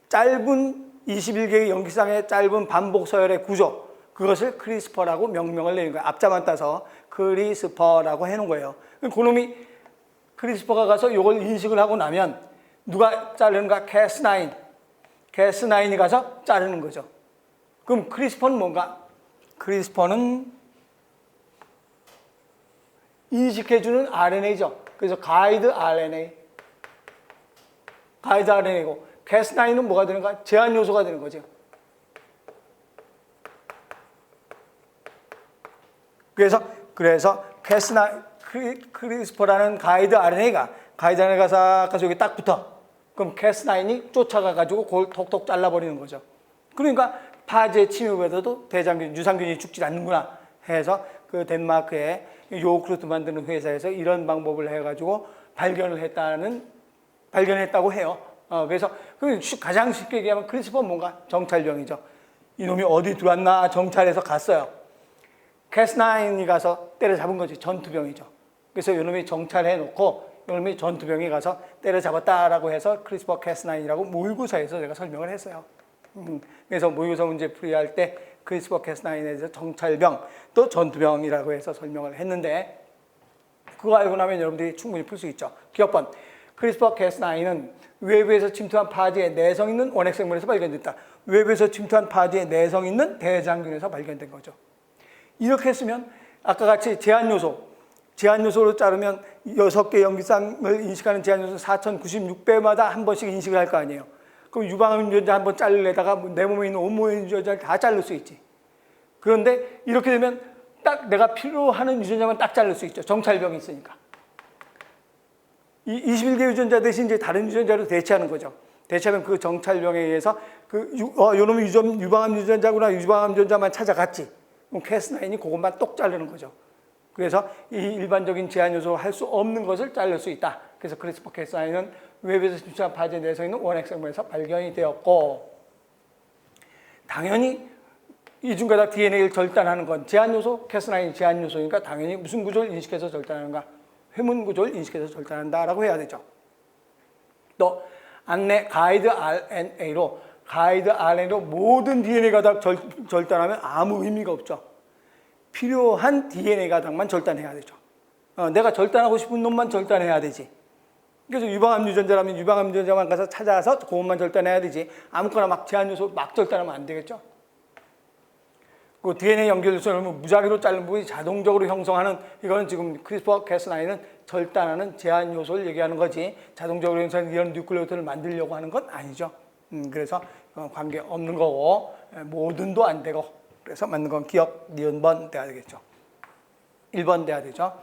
짧은 21개의 염기쌍의 짧은 반복 서열의 구조, 그것을 크리스퍼라고 명명을 내린 거예요. 앞자만 따서 크리스퍼라고 해놓은 거예요. 그놈이 크리스퍼가 가서 이걸 인식을 하고 나면 누가 자르는가? 캐스9이 가서 자르는 거죠. 그럼 크리스퍼는 뭔가? 크리스퍼는 인식해주는 RNA죠. 그래서 가이드 RNA고 캐스9은 뭐가 되는가? 제한 요소가 되는 거죠. 그래서 크리스퍼라는 가이드 RNA가 싹 가서 여기 딱 붙어. 그럼 캐스9이 쫓아가가지고 그걸 톡톡 잘라버리는 거죠. 그러니까 파지의 침입에도 대장균, 유산균이 죽지 않는구나 해서 그 덴마크의 요구르트 만드는 회사에서 이런 방법을 해가지고 발견했다고 해요. 그래서 가장 쉽게 얘기하면 크리스퍼는 뭔가? 정찰병이죠. 이놈이 어디 들어왔나 정찰해서 갔어요. 캐스9이 가서 때려잡은 거지. 전투병이죠. 그래서 이놈이 정찰해놓고 이놈이 전투병이 가서 때려잡았다라고 해서 크리스퍼 캐스9이라고 모의고사에서 제가 설명을 했어요. 그래서 모의고사 문제 풀이할 때 크리스퍼 캐스9에 대해서 정찰병 또 전투병이라고 해서 설명을 했는데 그거 알고 나면 여러분들이 충분히 풀 수 있죠. 기억번 크리스퍼 캐스9은 외부에서 침투한 파지의 내성 있는 원핵생물에서 발견됐다. 외부에서 침투한 파지의 내성 있는 대장균에서 발견된 거죠. 이렇게 했으면 아까 같이 제한요소로 자르면 6개 염기쌍을 인식하는 제한요소 4096배마다 한 번씩 인식을 할 거 아니에요. 그럼 유방암 유전자 한 번 자르려다가 내 몸에 있는 온몸의 유전자를 다 자를 수 있지. 그런데 이렇게 되면 딱 내가 필요하는 유전자만 딱 자를 수 있죠. 정찰병이 있으니까. 이 21개 유전자 대신 이제 다른 유전자로 대체하는 거죠. 대체하면 그 정찰병에 의해서 요놈이 유방암 유전자구나, 유방암 유전자만 찾아갔지. 그럼 캐스9이 그것만 똑 자르는 거죠. 그래서 이 일반적인 제한 요소로 할 수 없는 것을 자를 수 있다. 그래서 크리스퍼 캐스9은 외부에서 침투한 파지의 내성 있는 원핵생물에서 발견이 되었고, 당연히 이중가닥 DNA를 절단하는 건 제한 요소, 캐스9이 제한 요소니까 당연히 무슨 구조를 인식해서 절단하는가? 회문 구조를 인식해서 절단한다라고 해야 되죠. 또 안내 가이드 RNA로 모든 DNA 가닥 절단하면 아무 의미가 없죠. 필요한 DNA 가닥만 절단해야 되죠. 내가 절단하고 싶은 놈만 절단해야 되지. 그래서 유방암 유전자라면 유방암 유전자만 가서 찾아서 그것만 절단해야 되지. 아무거나 막 제한 요소 막 절단하면 안 되겠죠. 그 DNA 연결 요소를 무작위로 자른 부분이 자동적으로 형성하는, 이거는 지금 크리스퍼 캐스9은 절단하는 제한 요소를 얘기하는 거지, 자동적으로 형성하는 이런 뉴클레오타이드를 만들려고 하는 건 아니죠. 그래서 관계 없는 거고, 뭐든도 안 되고, 그래서 맞는 건 기억, 니은번 돼야 되겠죠. 1번 돼야 되죠.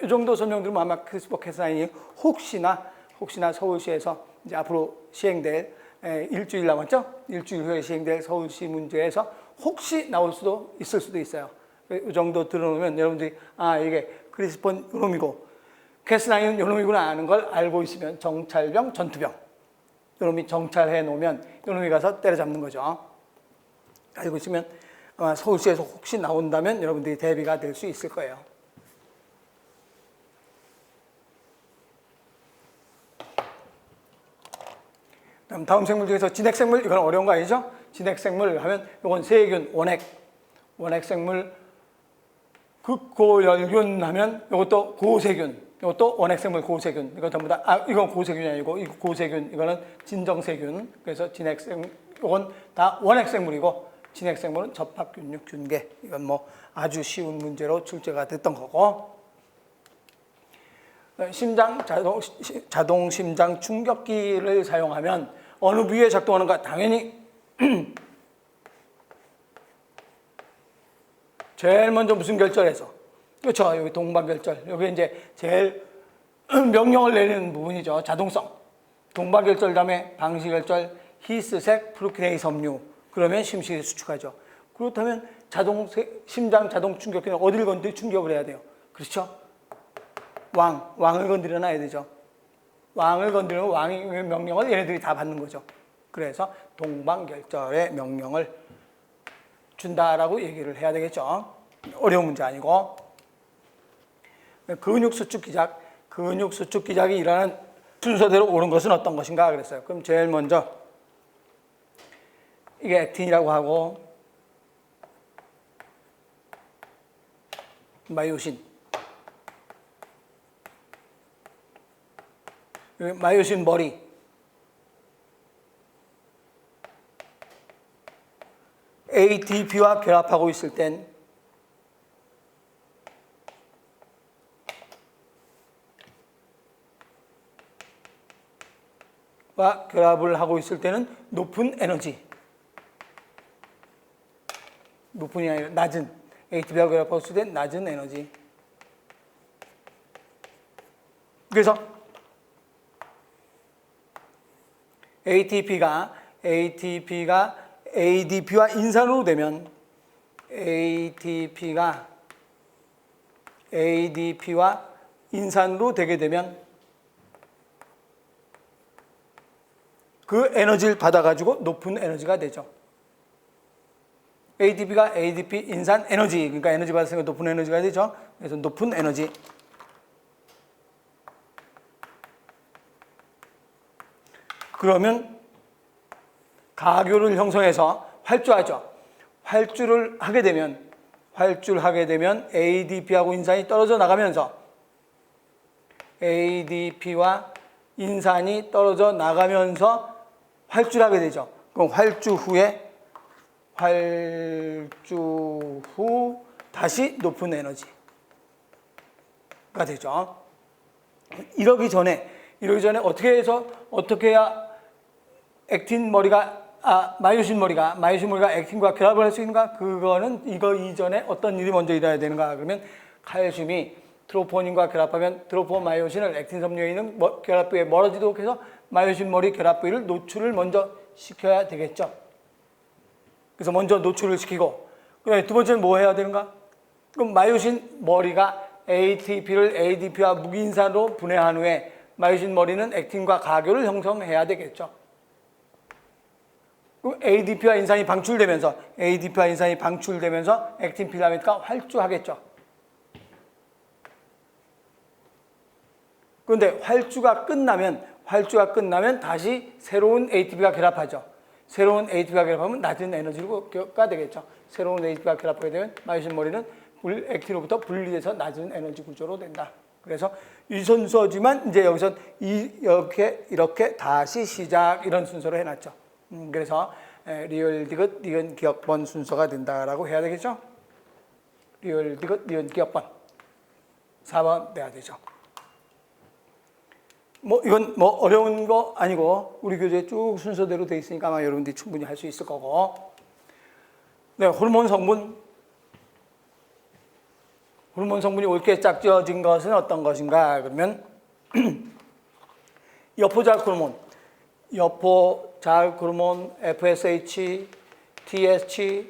이 정도 설명드리면 아마 크리스퍼 캐스9이 혹시나 서울시에서 이제 앞으로 시행될, 일주일 남았죠? 일주일 후에 시행될 서울시 문제에서 혹시 나올 수도 있을 수도 있어요. 이 정도 들어놓으면 여러분들이 이게 크리스퍼는 요놈이고 캐스9은 요놈이구나 하는 걸 알고 있으면 정찰병, 전투병, 요놈이 정찰해 놓으면 요놈이 가서 때려잡는 거죠. 알고 있으면 서울시에서 혹시 나온다면 여러분들이 대비가 될 수 있을 거예요. 다음 생물 중에서 진핵생물, 이건 어려운 거 아니죠? 진핵생물 하면 이건 세균, 원핵 생물. 극고열균 하면 이것도 고세균, 이것도 원핵생물 고세균. 이거 전부 다, 이건 고세균이 아니고 이거 고세균, 이거는 진정세균. 그래서 진핵생, 이건 다 원핵생물이고 진핵생물은 접합균류, 균계. 이건 뭐 아주 쉬운 문제로 출제가 됐던 거고. 자동 심장 충격기를 사용하면 어느 부위에 작동하는가? 당연히 제일 먼저 무슨 결절에서? 그렇죠. 여기 동반결절. 여기 이제 제일 명령을 내리는 부분이죠. 자동성. 동반결절 다음에 방시결절, 히스색, 프루키네이스 섬유. 그러면 심실이 수축하죠. 그렇다면 심장 자동 충격기는 어디를 건드려 충격을 해야 돼요? 그렇죠? 왕을 건드려 놔야 되죠. 왕을 건드리면 왕의 명령을 얘네들이 다 받는 거죠. 그래서 동반결절의 명령을 준다라고 얘기를 해야 되겠죠. 어려운 문제 아니고. 근육수축 기작이 일어나는 순서대로 옳은 것은 어떤 것인가 그랬어요. 그럼 제일 먼저 이게 액틴이라고 하고 마이오신. 마이오신 머리. ATP와 결합하고 있을 땐 결합을 하고 있을 때는 높은 에너지. 높은이 아니라 낮은. ATP와 결합하고 있을 땐 낮은 에너지. 그래서 ATP가 ADP와 인산으로 되면 ATP가 ADP와 인산으로 되게 되면 그 에너지를 받아가지고 높은 에너지가 되죠. ATP가 ADP 인산 에너지, 그러니까 에너지 받았으니까 높은 에너지가 되죠. 그래서 높은 에너지. 그러면 가교를 형성해서 활주하죠. 활주를 하게 되면 ADP하고 인산이 떨어져 나가면서 ADP와 인산이 떨어져 나가면서 활주를 하게 되죠. 그럼 활주 후 다시 높은 에너지가 되죠. 이러기 전에 어떻게 해야 액틴 머리가 마이오신 머리가 액틴과 결합을 할 수 있는가? 그거는 이거 이전에 어떤 일이 먼저 일어나야 되는가? 그러면 칼슘이 트로포닌과 결합하면 트로포 마이오신을 액틴 섬유에 있는 결합부에 멀어지도록 해서 마이오신 머리 결합 부위를 노출을 먼저 시켜야 되겠죠. 그래서 먼저 노출을 시키고, 그다음에 두 번째는 뭐 해야 되는가? 그럼 마이오신 머리가 ATP를 ADP와 무기인산으로 분해한 후에 마이오신 머리는 액틴과 가교를 형성해야 되겠죠. ADP와 인산이 방출되면서 액틴 필라멘트가 활주하겠죠. 그런데 활주가 끝나면 다시 새로운 ATP가 결합하죠. 새로운 ATP가 결합하면 낮은 에너지가 되겠죠. 새로운 ATP가 결합하게 되면 마이오신 머리는 액틴으로부터 분리돼서 낮은 에너지 구조로 된다. 그래서 이 순서지만 이제 여기서 이렇게 다시 시작 이런 순서로 해놨죠. 그래서 리을 디귿 니은 기억번 순서가 된다라고 해야 되겠죠. 리을 디귿 니은 기억번 4번 돼야 되죠. 이건 어려운 거 아니고 우리 교재에 쭉 순서대로 돼 있으니까 아마 여러분들이 충분히 할 수 있을 거고. 네, 호르몬 성분이 옳게 짝지어진 것은 어떤 것인가? 그러면 여포자극 호르몬, FSH, TSH,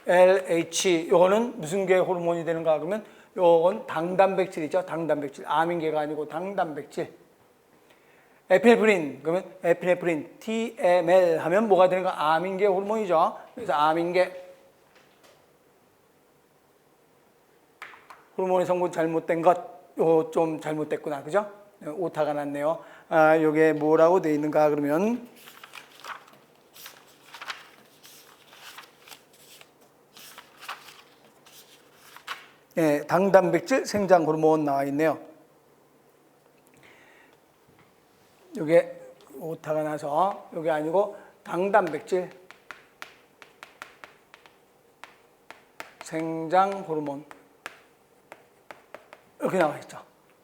LH, 이거는 무슨 계 호르몬이 되는가? 그러면 이건 당단백질이죠. 당단백질. 아민계가 아니고 당단백질. 에피네프린, 그러면 에피네프린, TML 하면 뭐가 되는가? 아민계 호르몬이죠. 그래서 아민계. 호르몬의 성분 잘못된 것. 요 좀 잘못됐구나. 그죠? 오타가 났네요. 요게 뭐라고 돼 있는가 그러면 당단백질 생장 호르몬 나와 있네요. 요게 오타가 나서 요게 아니고 당단백질 생장 호르몬 이렇게 나와 있죠.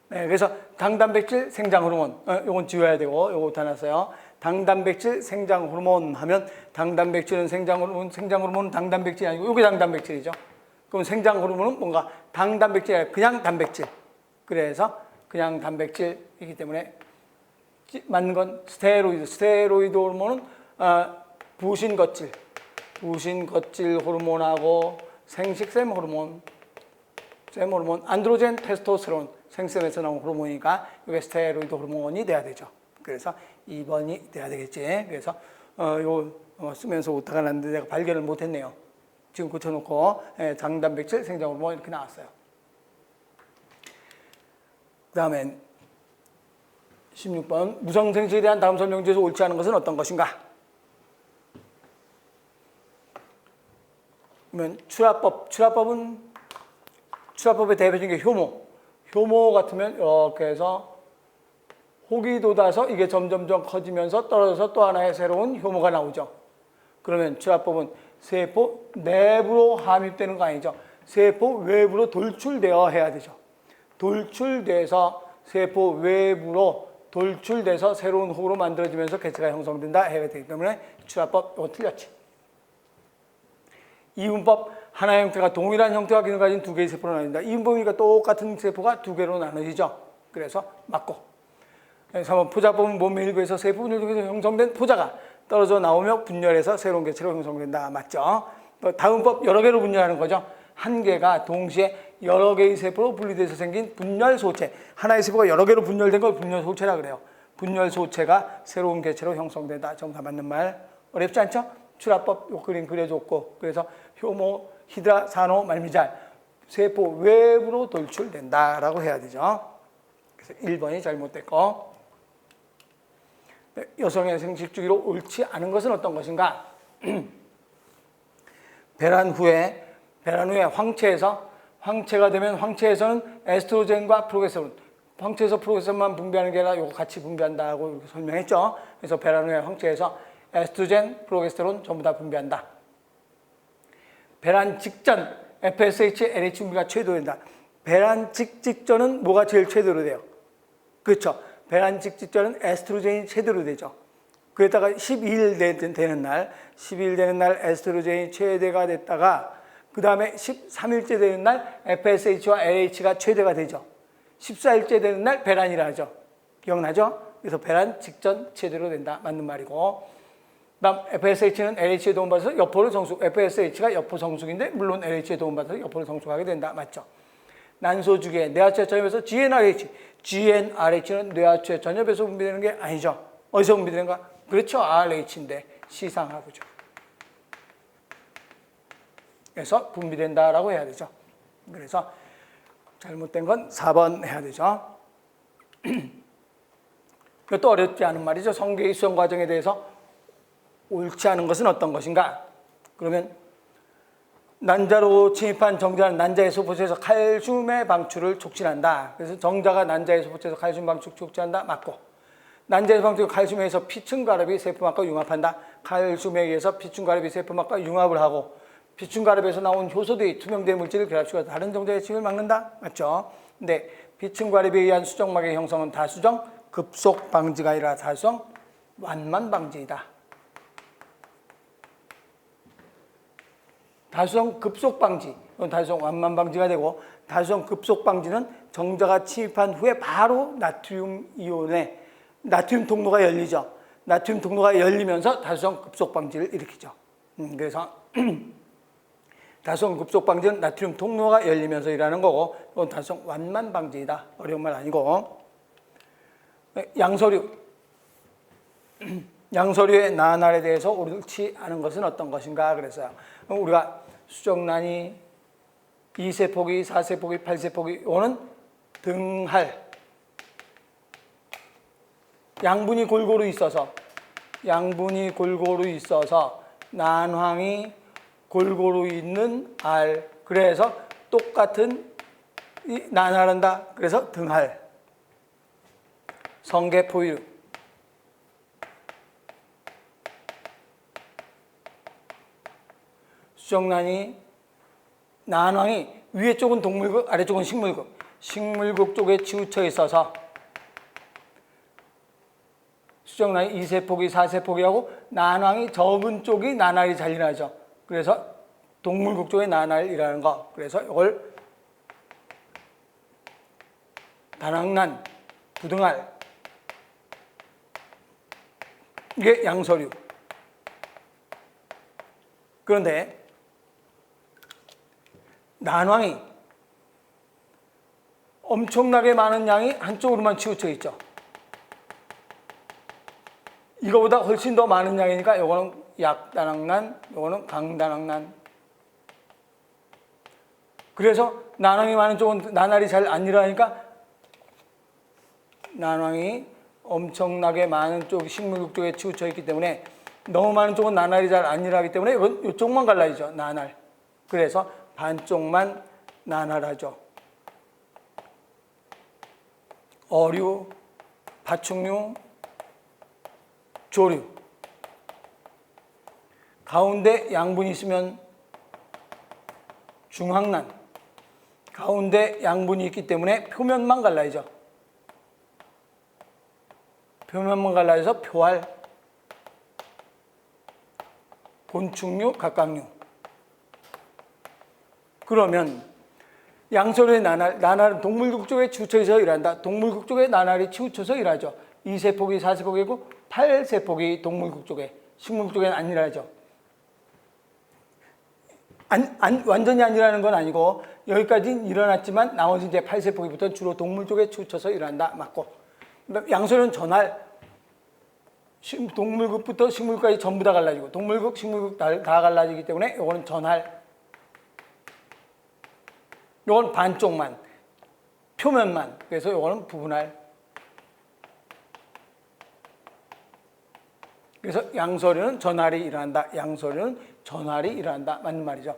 그래서 당단백질 생장 호르몬 요건 지워야 되고 요거 오타 났어요. 당단백질 생장 호르몬 하면 당단백질은 생장 호르몬은 당단백질이 아니고 요게 당단백질이죠. 그럼 생장 호르몬은 뭔가 당단백질이 아니라 그냥 단백질. 그래서 그냥 단백질이기 때문에 맞는 건 스테로이드. 스테로이드 호르몬은 부신거칠 호르몬하고 생식샘 호르몬, 안드로겐 테스토스테론, 생샘에서 나온 호르몬이니까 이게 스테로이드 호르몬이 돼야 되죠. 그래서 2번이 돼야 되겠지. 그래서 요 쓰면서 오타가 났는데 내가 발견을 못했네요. 지금 고쳐놓고 당단백질 생장 호르몬 이렇게 나왔어요. 그 다음엔 16번 무성생식에 대한 다음 설명 중에서 옳지 않은 것은 어떤 것인가? 그러면 출하법의 대표적인 게 효모 같으면 이렇게 해서 혹이 돋아서 이게 점점점 커지면서 떨어져서 또 하나의 새로운 효모가 나오죠. 그러면 출하법은 세포 내부로 함입되는 거 아니죠. 세포 외부로 돌출되어 해야 되죠. 돌출돼서 세포 외부로 돌출돼서 새로운 혹으로 만들어지면서 개체가 형성된다 해야 되기 때문에 출하법 이거 틀렸지. 이분법 하나의 형태가 동일한 형태와 기능을 가진 두 개의 세포로 나뉜다. 이분법이니까 똑같은 세포가 두 개로 나눠지죠. 그래서 맞고. 3번 포자법은 몸의 일부에서 세포 분열 중에서 형성된 포자가 떨어져 나오며 분열해서 새로운 개체로 형성된다. 맞죠? 다음 법 여러 개로 분열하는 거죠. 한 개가 동시에 여러 개의 세포로 분리돼서 생긴 분열소체. 하나의 세포가 여러 개로 분열된 걸 분열소체라 그래요. 분열소체가 새로운 개체로 형성된다. 정답 맞는 말. 어렵지 않죠? 출하법 요 그림 그려줬고 그래서 효모, 히드라, 산호, 말미잘 세포 외부로 돌출된다라고 해야 되죠. 그래서 1번이 잘못됐고 여성의 생식 주기로 옳지 않은 것은 어떤 것인가? 배란 후에 황체가 되면 황체에서는 에스트로겐과 프로게스테론 황체에서 프로게스테론만 분비하는 게 아니라 이거 같이 분비한다고 이렇게 설명했죠. 그래서 배란 후에 황체에서 에스트로겐, 프로게스테론 전부 다 분비한다. 배란 직전 FSH, LH 분비가 최도된다. 배란 직전은 뭐가 제일 최대로 돼요? 그렇죠. 배란 직전은 에스트로겐이 최대로 되죠. 그랬다가 12일 되는 날 에스트로겐이 최대가 됐다가 그 다음에 13일째 되는 날 FSH와 LH가 최대가 되죠. 14일째 되는 날 배란이라 하죠. 기억나죠? 그래서 배란 직전 최대로 된다. 맞는 말이고 다음 FSH는 LH의 도움받아서 여포를 성숙. FSH가 여포 성숙인데 물론 LH의 도움받아서 여포를 성숙하게 된다. 맞죠? 난소주기에 뇌하체 전엽에서 GnRH는 뇌하체 전엽에서 분비되는 게 아니죠. 어디서 분비되는가? 그렇죠. RH인데 시상하고죠. 그래서 분비된다라고 해야 되죠. 그래서 잘못된 건 4번 해야 되죠. 이것도 어렵지 않은 말이죠. 성계의 수용 과정에 대해서 옳지 않은 것은 어떤 것인가? 그러면 난자로 침입한 정자는 난자의 소포체에서 칼슘의 방출을 촉진한다. 그래서 정자가 난자의 소포체에서 칼슘 방출 촉진한다. 맞고. 난자의 방출 칼슘에 의해서 피층가럽이 세포막과 융합한다. 칼슘에 의해서 피층가럽이 세포막과 융합을 하고 피층가럽에서 나온 효소들이 투명된 물질을 결합시켜 다른 정자의 침입을 막는다. 맞죠? 근데 피층가럽에 의한 수정막의 형성은 다수정 급속 방지가 아니라 다수정 완만 방지이다. 다수정 급속 방지, 다수정 완만 방지가 되고 다수정 급속 방지는 정자가 침입한 후에 바로 나트륨 이온에 나트륨 통로가 열리죠. 나트륨 통로가 열리면서 다수정 급속 방지를 일으키죠. 그래서 다수정 급속 방지는 나트륨 통로가 열리면서 일하는 거고 이건 다수정 완만 방지이다. 어려운 말 아니고 양서류의 나날에 대해서 옳지 않은 것은 어떤 것인가 그랬어요. 우리가 수정란이 2세포기, 4세포기, 8세포기 이거는 등할. 양분이 골고루 있어서 난황이 골고루 있는 알. 그래서 똑같은 난할한다. 그래서 등할. 성계포유. 수정란이 난황이 위에 쪽은 동물극, 아래 쪽은 식물극. 식물극 쪽에 치우쳐 있어서 수정란이 2세포기, 4세포기하고 난황이 적은 쪽이 난할이 잘 일어나죠. 그래서 동물극 쪽에 난할이라는 거. 그래서 이걸 다낭난, 부등할. 이게 양서류. 그런데 난황이 엄청나게 많은 양이 한쪽으로만 치우쳐 있죠. 이거보다 훨씬 더 많은 양이니까 이거는 약다낭난, 이거는 강다낭난. 그래서 난황이 많은 쪽은 난할이 잘 안 일어나니까 난황이 엄청나게 많은 쪽 식물극 쪽에 치우쳐 있기 때문에 너무 많은 쪽은 난할이 잘 안 일어나기 때문에 이건 이쪽만 갈라지죠. 난할. 그래서 반쪽만 난할하죠. 어류, 파충류, 조류. 가운데 양분이 있으면 중황난. 가운데 양분이 있기 때문에 표면만 갈라지죠. 표면만 갈라져서 표할. 곤충류, 각각류. 그러면 양서류의 난할은 동물극 쪽에 치우쳐서 일한다. 동물극 쪽에 난할이 치우쳐서 일하죠. 2세포기, 4세포기고 8세포기 동물극 쪽에, 식물극 쪽에는 안 일하죠. 완전히 안 일하는 건 아니고 여기까지는 일어났지만 나머지 이제 8세포기부터 주로 동물 쪽에 치우쳐서 일한다. 맞고. 양서류는 전할. 동물극부터 식물까지 전부 다 갈라지고 동물극, 식물극 다 갈라지기 때문에 이거는 전할. 이건 반쪽만, 표면만. 그래서 이거는 부분할. 그래서 양서류는 전할이 일어난다. 양서류는 전할이 일어난다. 맞는 말이죠.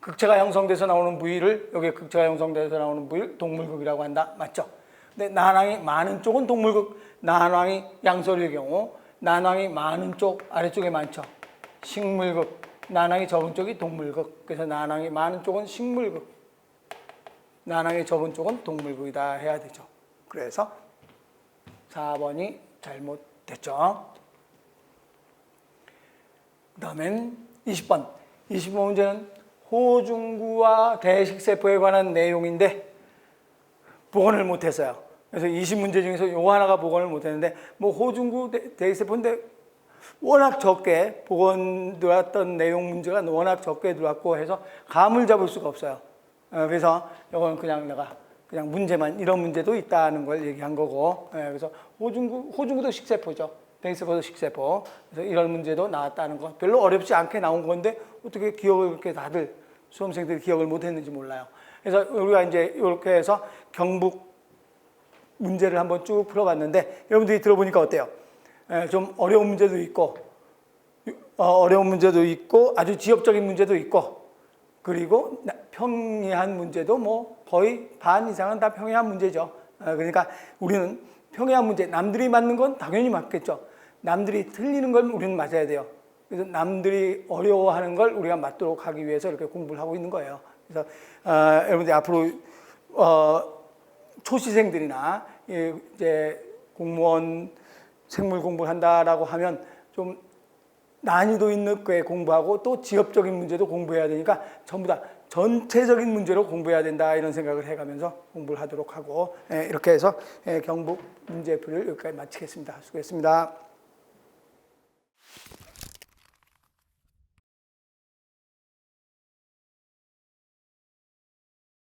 극체가 형성돼서 나오는 부위를, 여기 극체가 형성돼서 나오는 부위를 동물극이라고 한다. 맞죠? 근데 난황이 많은 쪽은 동물극, 난황이 양서류의 경우 난황이 많은 쪽 아래쪽에 많죠. 식물극, 난황이 적은 쪽이 동물극. 그래서 난황이 많은 쪽은 식물극, 난황이 적은 쪽은 동물극이다 해야 되죠. 그래서 4번이 잘못됐죠. 그 다음엔 20번. 20번 문제는 호중구와 대식세포에 관한 내용인데 복원을 못했어요. 그래서 20문제 중에서 요 하나가 복원을 못했는데 뭐 호중구 대식세포인데 워낙 적게 복원 들어왔던 내용 문제가 워낙 적게 들어왔고 해서 감을 잡을 수가 없어요. 그래서 이건 그냥 내가 그냥 문제만 이런 문제도 있다는 걸 얘기한 거고, 그래서 호중구도 식세포죠. 대식세포도 식세포. 그래서 이런 문제도 나왔다는 거. 별로 어렵지 않게 나온 건데 어떻게 기억을 그렇게 다들 수험생들이 기억을 못했는지 몰라요. 그래서 우리가 이제 이렇게 해서 경북 문제를 한번 쭉 풀어봤는데 여러분들이 들어보니까 어때요? 좀 어려운 문제도 있고 아주 지엽적인 문제도 있고 그리고 평이한 문제도 뭐 거의 반 이상은 다 평이한 문제죠. 그러니까 우리는 평이한 문제, 남들이 맞는 건 당연히 맞겠죠. 남들이 틀리는 건 우리는 맞아야 돼요. 그래서 남들이 어려워하는 걸 우리가 맞도록 하기 위해서 이렇게 공부를 하고 있는 거예요. 그래서 여러분들이 앞으로 초시생들이나 이제 공무원 생물 공부를 한다라고 하면 좀 난이도 있는 게 공부하고 또 지엽적인 문제도 공부해야 되니까 전부 다 전체적인 문제로 공부해야 된다 이런 생각을 해가면서 공부를 하도록 하고 이렇게 해서 경북 문제풀이를 여기까지 마치겠습니다. 수고했습니다.